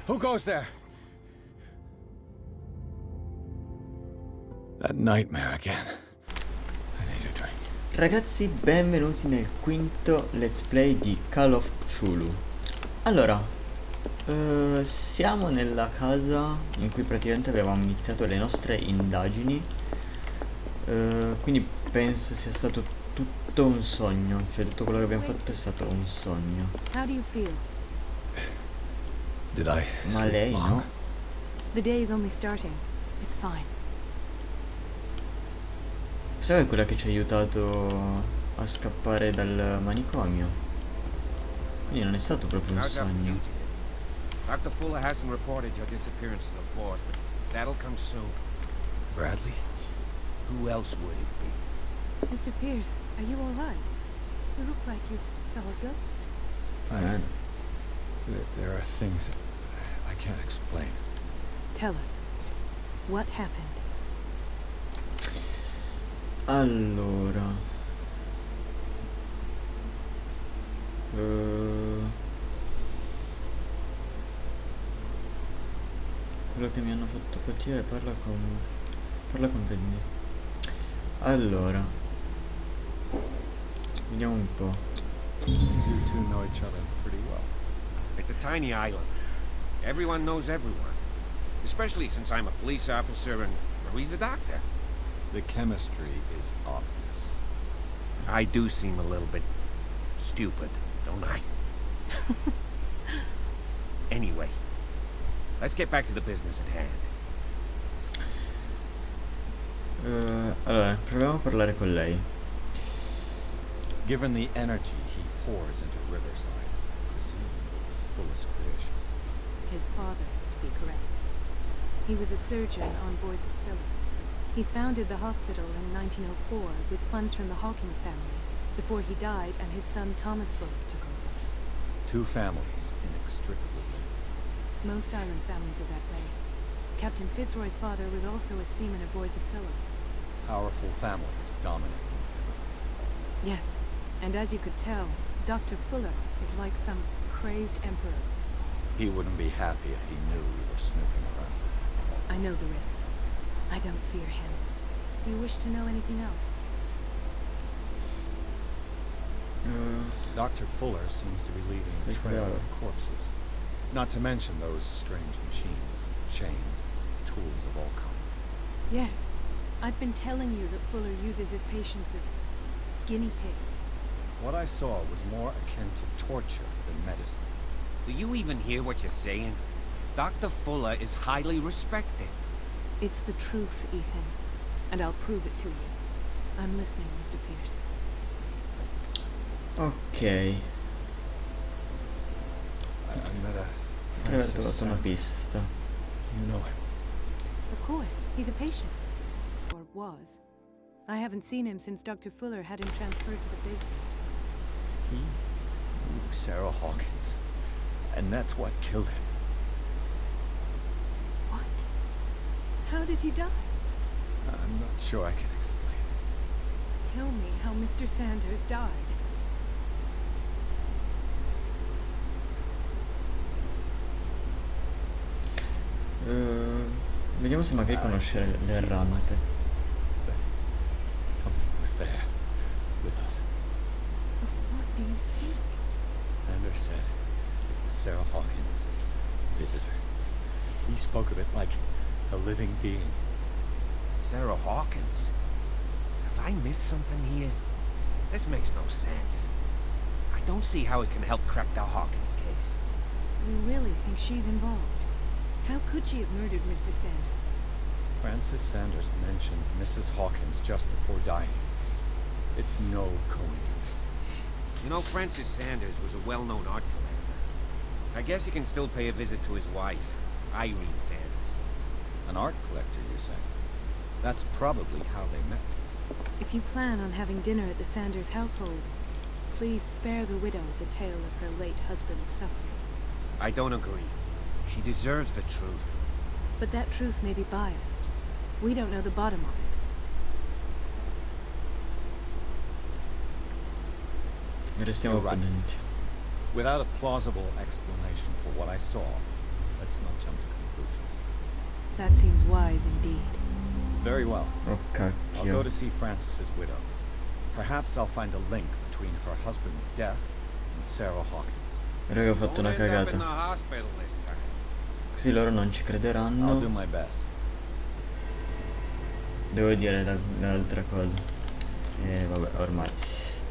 Who goes there? That nightmare again. I need a drink. Ragazzi, benvenuti nel quinto let's play di Call of Cthulhu. Allora, siamo nella casa in cui praticamente avevamo iniziato le nostre indagini, quindi penso sia stato tutto un sogno, cioè tutto quello che abbiamo fatto è stato un sogno. How do you feel? Did I Ma sleep lei long? no? The day is only starting. It's fine. Questa è quella che ci ha aiutato a scappare dal manicomio, quindi non è stato proprio un How's that sogno. fugitive? Dr. Fuller hasn't reported your disappearance to the force, but that'll come soon. Bradley? Who else would it be? Mr. Pierce, are you all right? You look like you saw a ghost. Man. There are things that I can't explain. Tell us. What happened? Allora, quello che mi hanno fatto patire, parla con Bradley. Allora, vediamo un po'. You two know each other pretty well. It's a tiny island. Everyone knows everyone. Especially since I'm a police officer and Marie's a doctor. The chemistry is obvious. I do seem a little bit stupid, don't I? Anyway, let's get back to the business at hand. Allora, proviamo a parlare con lei. Given the energy he pours into Riverside, presumably it was Fuller's creation. His father's, to be correct. He was a surgeon on board the Scylla. He founded the hospital in 1904 with funds from the Hawkins family, before he died and his son Thomas Fuller took over. Two families inextricably linked. Most island families are that way. Captain Fitzroy's father was also a seaman aboard the Scylla. Powerful families dominating everything. Yes, and as you could tell, Dr. Fuller is like some crazed emperor. He wouldn't be happy if he knew we were snooping around. I know the risks. I don't fear him. Do you wish to know anything else? Dr. Fuller seems to be leaving a trail of corpses. Not to mention those strange machines, chains, tools of all kinds. Yes. I've been telling you that Fuller uses his patients as guinea pigs. What I saw was more akin to torture than medicine. Do you even hear what you're saying? Dr. Fuller is highly respected. It's the truth, Ethan. And I'll prove it to you. I'm listening, Mr. Pierce. Ok, I met a potrei aver Francis trovato una Sanders. pista. You know him. Of course, he's a patient. Or was. I haven't seen him since Dr. Fuller had him transferred to the basement. He knew Sarah Hawkins. And that's what killed him. What? How did he die? I'm not sure I can explain. Tell me how Mr. Sanders died. Vediamo se magari conosce l'errante. But something was there with us. Of what do you speak? Sanders said it was Sarah Hawkins, visitor. He spoke of it like a living being. Sarah Hawkins? Have I missed something here? This makes no sense. I don't see how it can help crack the Hawkins case. You really think she's involved? How could she have murdered Mr. Sanders? Francis Sanders mentioned Mrs. Hawkins just before dying. It's no coincidence. You know, Francis Sanders was a well-known art collector. I guess he can still pay a visit to his wife, Irene Sanders. An art collector, you say? That's probably how they met. If you plan on having dinner at the Sanders household, please spare the widow the tale of her late husband's suffering. I don't agree. She deserves the truth. But that truth may be biased. We don't know the bottom of it. Restiamo You're right. pendenti. Without a plausible explanation for what I saw, a let's not jump to conclusions. That seems wise indeed. Very well. Oh I'll cacchio. go to see Francis's widow. Perhaps I'll find a link between her husband's death and Sarah Hawkins. Raga, ho fatto una Don't end up in the cagata. hospital this time. Così loro non ci I'll do crederanno. my best. Devo dire l'altra cosa. Vabbè, ormai.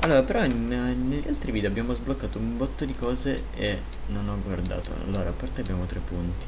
Allora, però negli altri video abbiamo sbloccato un botto di cose e non ho guardato. Allora, a parte abbiamo 3 punti.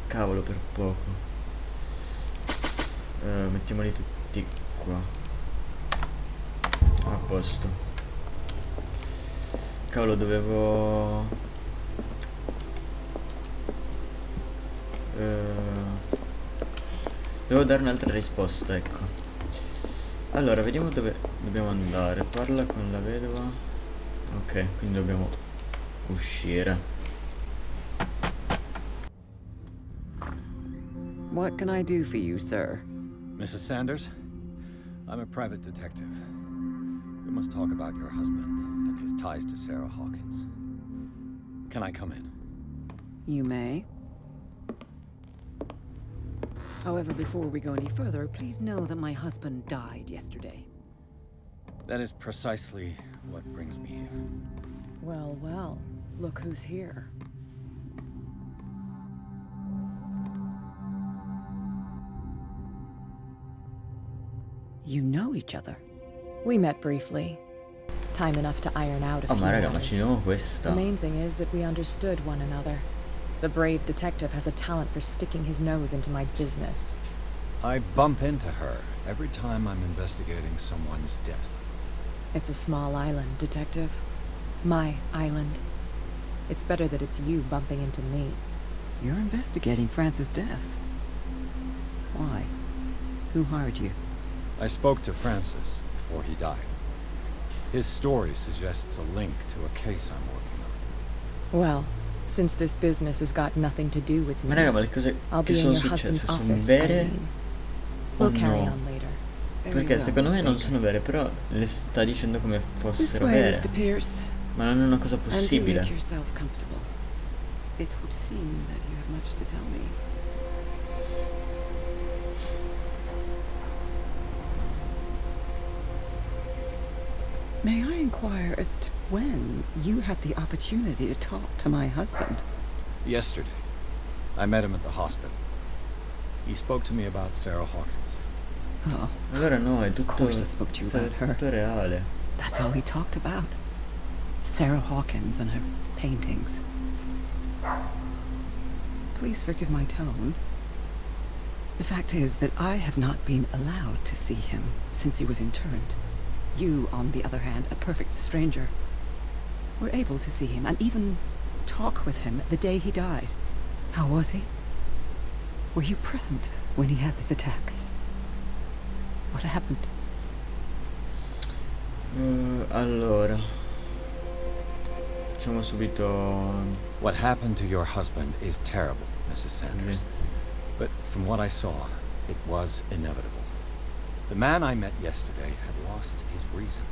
Cavolo, per poco. Mettiamoli tutti qua. A posto. Cavolo, dovevo... devo dare un'altra risposta, ecco. Allora, vediamo dove dobbiamo andare. Parla con la vedova. Ok, quindi dobbiamo uscire. What can I do for you, sir? Mrs. Sanders, I'm a private detective. We must talk about your husband and his ties to Sarah Hawkins. Can I come in? You may. However, before we go any further, please know that my husband died yesterday. That is precisely what brings me here. Well, well, look who's here. You know each other. We met briefly. Time enough to iron out a Oh, few ma raga, ma matters. ci vediamo questa. The main thing is that we understood one another. The brave detective has a talent for sticking his nose into my business. I bump into her every time I'm investigating someone's death. It's a small island, detective. My island. It's better that it's you bumping into me. You're investigating Francis' death. Why? Who hired you? I spoke to Francis before he died. His story suggests a link to a case I'm working on. Well, since this business has got nothing to do with Ma me, raga, ma le cose I'll che be in sono your husband's successe sono office, vere Eileen. o We'll carry no? on later. Very Perché well, secondo me non Baker. sono vere, però le sta dicendo come This fossero way, vere. Mr. Pierce. Ma non è una cosa And do possibile. make yourself comfortable. It would seem that you have much to tell me. May I inquire as to when you had the opportunity to talk to my husband? Yesterday, I met him at the hospital. He spoke to me about Sarah Hawkins. Oh, Allora no, è of tutto, course I spoke to you about her. tutto reale. That's all we talked about. Sarah Hawkins and her paintings. Please forgive my tone. The fact is that I have not been allowed to see him since he was interned. You, on the other hand, a perfect stranger, were able to see him and even talk with him the day he died. How was he? Were you present when he had this attack? What happened? Allora, facciamo subito. What happened to your husband is terrible, Mrs. Sanders. But from what I saw, it was inevitable. The man I met yesterday had lost his reason.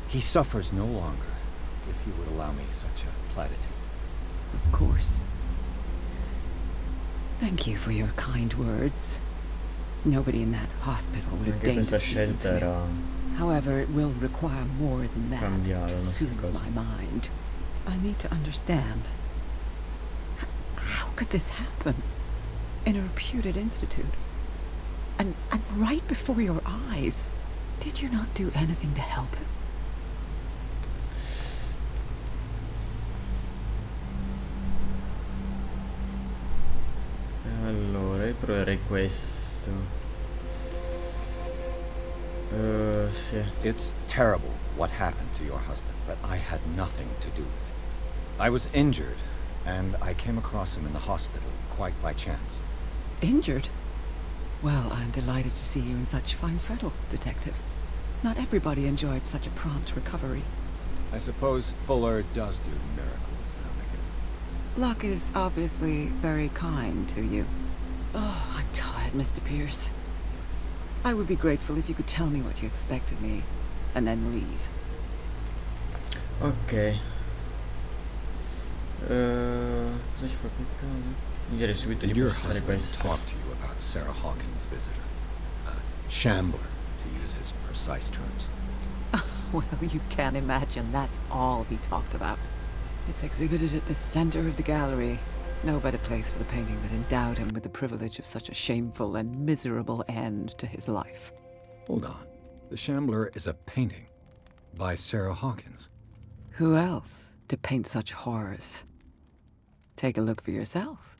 He suffers no longer, if you would allow me such a platitude. Of course. Thank you for your kind words. Nobody in that hospital would have Anche deigned questa to speak scelta to me. era. However, it will require more than that Cambiare, to non so soothe cosa. my mind. I need to understand. How could this happen? In a reputed institute? And right before your eyes? Did you not do anything to help him? Allora, io proverei questo. Sì. It's terrible what happened to your husband, but I had nothing to do with it. I was injured, and I came across him in the hospital quite by chance. Injured? Well, I'm delighted to see you in such fine fettle, Detective. Not everybody enjoyed such a prompt recovery. I suppose Fuller does do miracles now and again. Luck is obviously very kind to you. Oh, I'm tired, Mr. Pierce. I would be grateful if you could tell me what you expect of me, and then leave. Ok. Cosa ci fa cliccare? Mi direi subito di Did your passare husband questo. talk to you about Sarah Hawkins' visitor? A shambler, to use his precise terms. Well, you can't imagine that's all he talked about. It's exhibited at the center of the gallery. No better place for the painting that endowed him with the privilege of such a shameful and miserable end to his life. Hold on. The Shambler is a painting by Sarah Hawkins. Who else to paint such horrors? Take a look for yourself,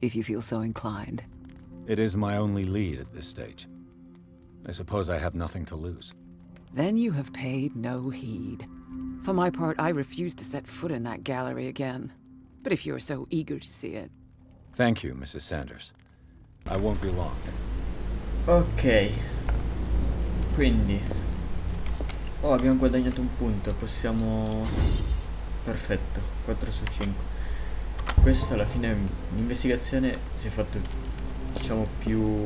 if you feel so inclined. It is my only lead at this stage. I suppose I have nothing to lose. Then you have paid no heed. For my part, I refuse to set foot in that gallery again. But if you're so eager to see it... Thank you, Mrs. Sanders. I won't be long. Ok. Quindi abbiamo guadagnato un punto. Possiamo... Perfetto, 4 su 5. Questo alla fine l'investigazione si è fatto, diciamo, più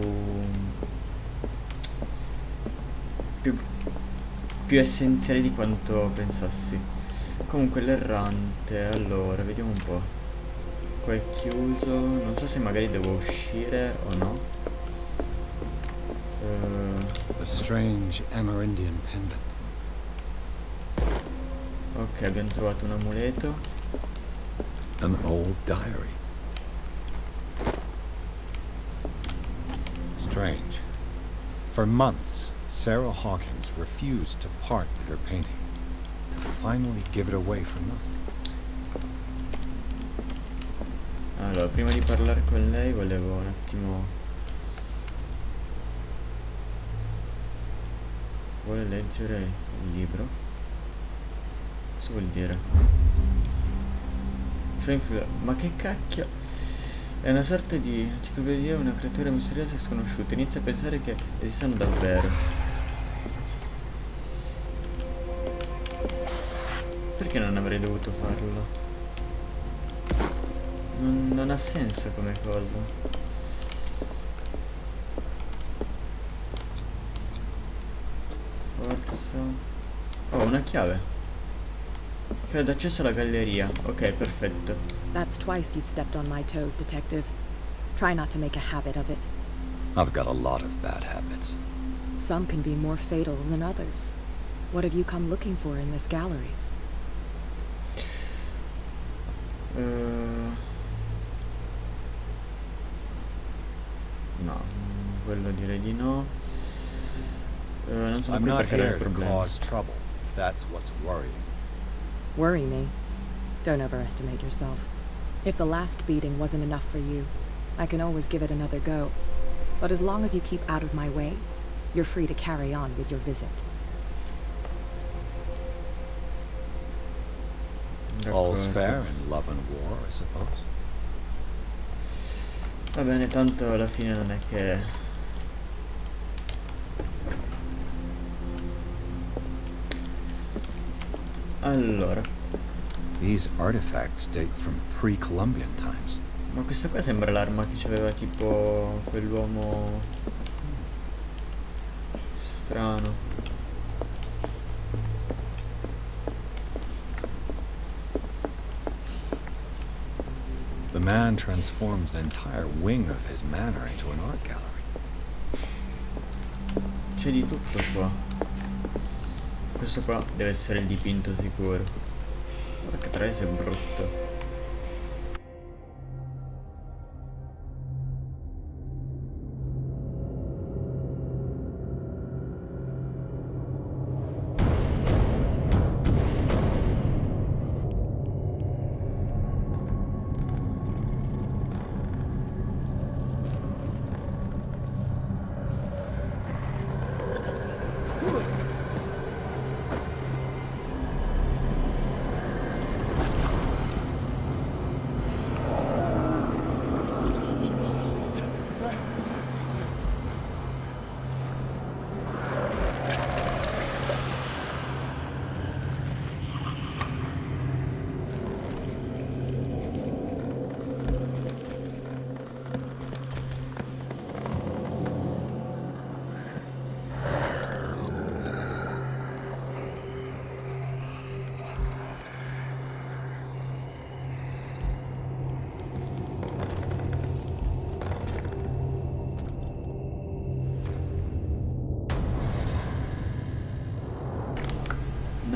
essenziale di quanto pensassi. Comunque l'errante, allora vediamo un po'. Qua è chiuso, non so se magari devo uscire o no. A strange Amerindian pendant. Ok, abbiamo trovato un amuleto. An old diary. Strange. For months, Sarah Hawkins refused to part with her painting, to finally give it away for nothing. Allora, prima di parlare con lei volevo un attimo... Vuole leggere il libro? Cosa vuol dire? Ma che cacchio? È una sorta di enciclopedia, una creatura misteriosa e sconosciuta. Inizia a pensare che esistano davvero. Perché non avrei dovuto farlo? Non ha senso come cosa. Forza. Oh, una chiave. Chiave d'accesso alla galleria. Ok, perfetto. That's twice you've stepped on my toes, Detective. Try not to make a habit of it. I've got a lot of bad habits. Some can be more fatal than others. What have you come looking for in this gallery? No, quello direi di no. Non sono I'm qui not per creare here to problemi. cause trouble, if that's what's worrying. Worry me? Don't overestimate yourself. If the last beating wasn't enough for you, I can always give it another go. But as long as you keep out of my way, you're free to carry on with your visit. All's D'accordo. fair in love and war, I suppose. Va bene, tanto alla fine non è che... Allora, These artifacts date from pre-Columbian times. ma questa qua sembra l'arma che c'aveva tipo quell'uomo strano. The man transformed an entire wing of his manor into an art gallery. C'è di tutto qua. Questo qua deve essere il dipinto sicuro. Perché Trace è brutto.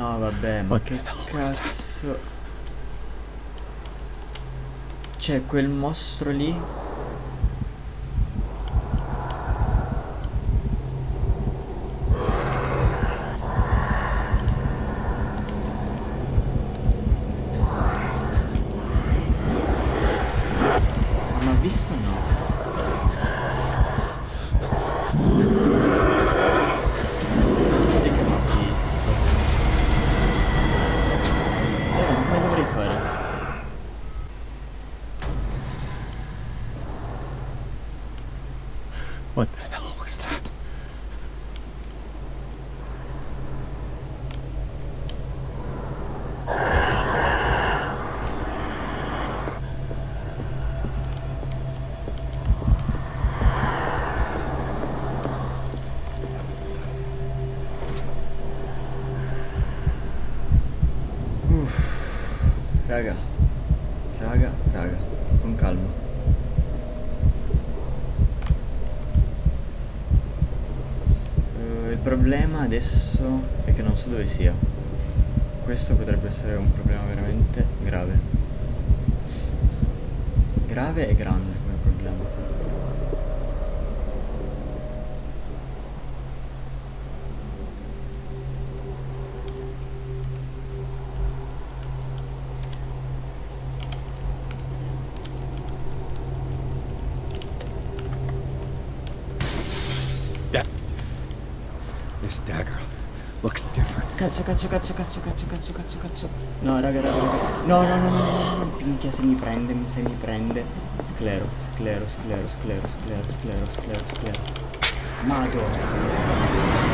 No, vabbè, ma What che the hell was that? cazzo... C'è quel mostro lì. Ma m'ha visto o no? Sì che m'ha visto. Raga, ma come dovrei fare? What the hell was that? Raga, raga, con calma. Il problema adesso è che non so dove sia. Questo potrebbe essere un problema veramente grave. Grave e grande come problema. That. This dagger looks different. Cazzo. No, raga. No. Minchia, se mi prende. Sclero. Madonna.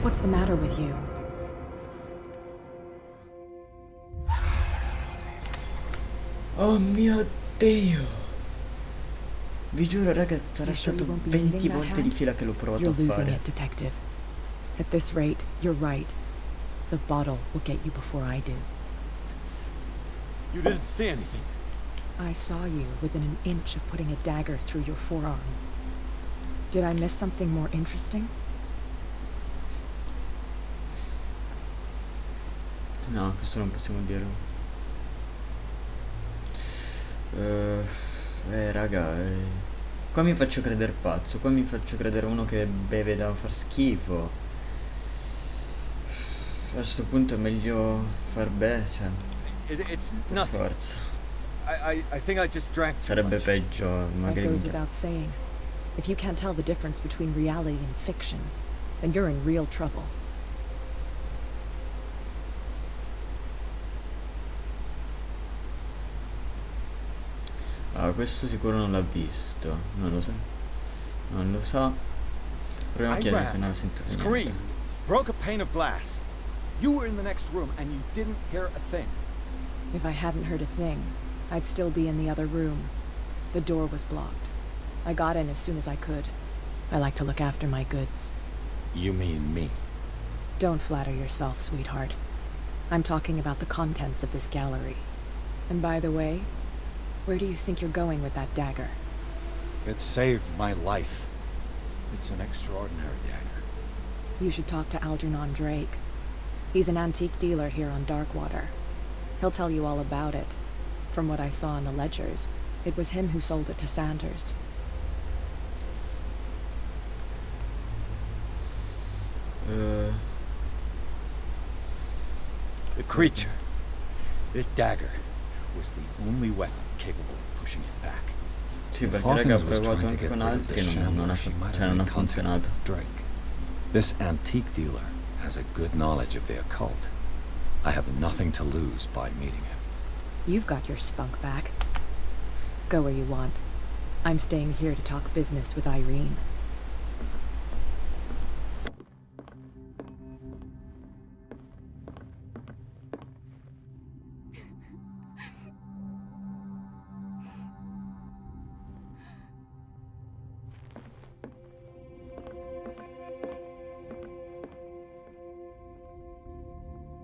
What's the matter with you? Oh mio Dio. Vi giuro, raga, sarà You sure you stato won't be 20 needing that volte di hat? fila che l'ho provato You're a losing fare. it, detective. At this rate, you're right. The bottle will get you before I do. You didn't see anything. I saw you within an inch of putting a dagger through your forearm. Did I miss something more interesting? No, questo non possiamo dirlo. Raga, qua mi faccio credere pazzo, qua mi faccio credere uno che beve da far schifo. A questo punto è meglio far bene, cioè, It's per nothing. forza. I think I just drank too Sarebbe much. peggio, That magari goes minchia. without saying. If you can't tell the difference between reality and fiction, then you're in real trouble. Ah, questo sicuro non l'ha visto, non lo so. Proviamo a I chiedere se ran, non ha sentito screamed, niente. broke a pane of glass. You were in the next room and you didn't hear a thing. If I hadn't heard a thing, I'd still be in the other room. The door was blocked. I got in as soon as I could. I like to look after my goods. You mean me? Don't flatter yourself, sweetheart. I'm talking about the contents of this gallery. And by the way, where do you think you're going with that dagger? It saved my life. It's an extraordinary dagger. You should talk to Algernon Drake. He's an antique dealer here on Darkwater. He'll tell you all about it. From what I saw in the ledgers, it was him who sold it to Sanders. The creature. This dagger was the only weapon capable of pushing it back. Sì, perché raga, ho Hawkins was provato trying to anche get con rid of altri the e non ha, shambler. She might cioè, have non ha made contact funzionato. with Drake. This antique dealer has a good knowledge of the occult. I have nothing to lose by meeting him. You've got your spunk back. Go where you want. I'm staying here to talk business with Irene.